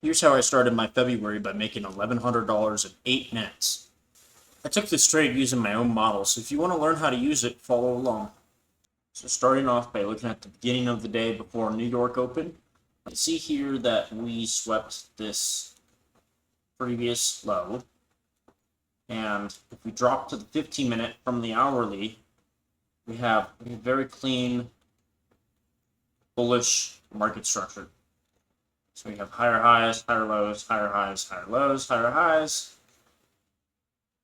Here's how I started my February by making $1,100 in 8 minutes. I took this trade using my own model, so if you want to learn how to use it, follow along. So starting off by looking at the beginning of the day before New York opened, you see here that we swept this previous low. And if we drop to the 15-minute from the hourly, we have a very clean, bullish market structure. So we have higher highs, higher lows, higher highs, higher lows, higher highs.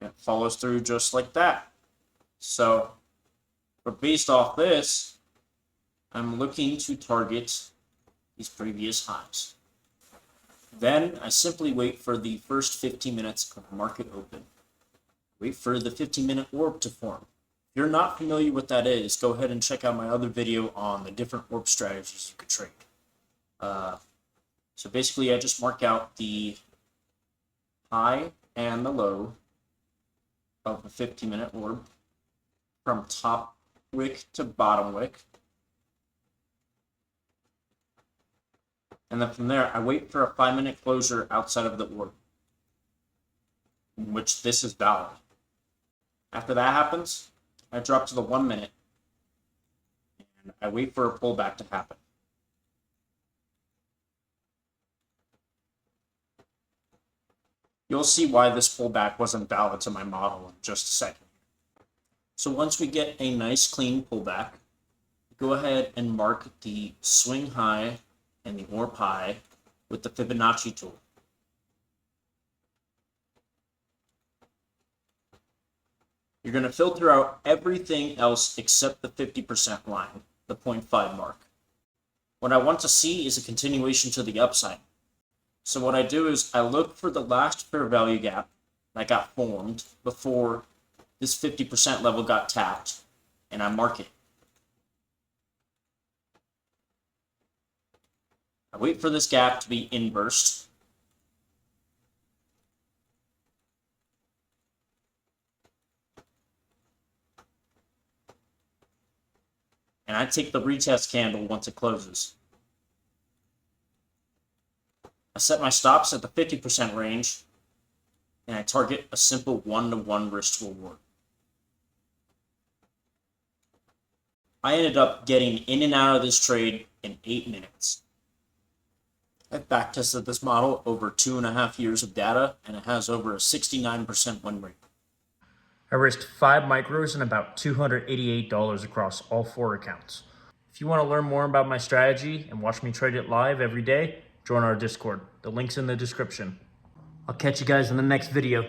And it follows through just like that. So, but based off this, I'm looking to target these previous highs. Then I simply wait for the first 15 minutes of market open. Wait for the 15-minute orb to form. If you're not familiar with what that is, go ahead and check out my other video on the different orb strategies you could trade. So basically, I just mark out the high and the low of the 15-minute orb from top wick to bottom wick. And then from there, I wait for a 5-minute closure outside of the orb, in which this is valid. After that happens, I drop to the 1 minute, and I wait for a pullback to happen. You'll see why this pullback wasn't valid to my model in just a second. So once we get a nice clean pullback, go ahead and mark the swing high and the orb high with the Fibonacci tool. You're going to filter out everything else except the 50% line, the 0.5 mark. What I want to see is a continuation to the upside. So what I do is I look for the last fair value gap that got formed before this 50% level got tapped, and I mark it. I wait for this gap to be inversed. And I take the retest candle once it closes. I set my stops at the 50% range, and I target a simple 1-to-1 risk to reward. I ended up getting in and out of this trade in 8 minutes. I've backtested this model over 2.5 years of data, and it has over a 69% win rate. I risked 5 micros and about $288 across all 4 accounts. If you want to learn more about my strategy and watch me trade it live every day, join our Discord. The link's in the description. I'll catch you guys in the next video.